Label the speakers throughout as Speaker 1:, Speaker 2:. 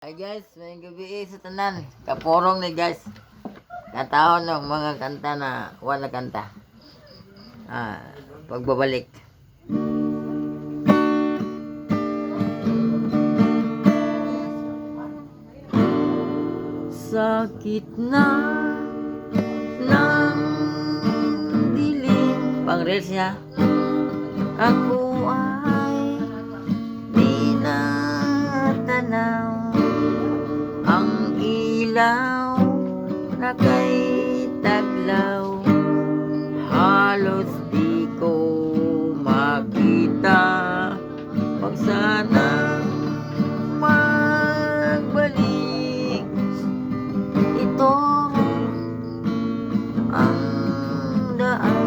Speaker 1: Hi guys, may gabi sa tanan. Kapurong ni guys. Katahon ng mga kanta na wala kanta. Pagbabalik. Sakit na ng dilim. Pang reels niya. Ako ay di natanaw. Ang ilaw na kay taglaw, halos di ko makita. Pag sanang magbalik, ito ang daan.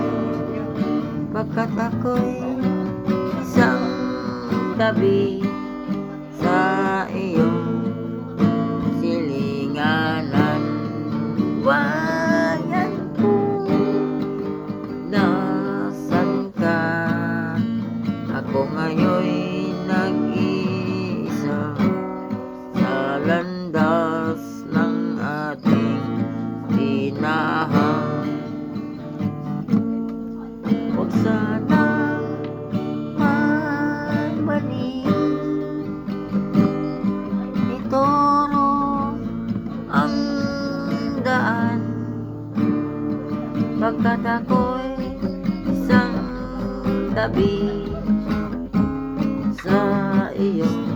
Speaker 1: Pagkat ako'y isang tabi sa iyong silinganan. Bayan ko, nasan ka? Ako ngayon'y nag-iisa sa landas ng ating tinahan. Huwag sanang magbalik, ituro ang daan. Pagkat ako'y isang tabi sa iyong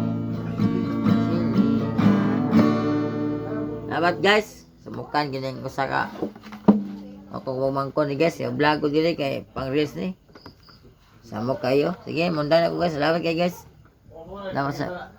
Speaker 1: silinganan. Dapat guys, sumukan gining ko saka ako mamangko ni guys, yung vlog ko dili kay pang reels ni. Samok kayo. Sige, mundan ako guys. Salamat kay guys. Salamat sa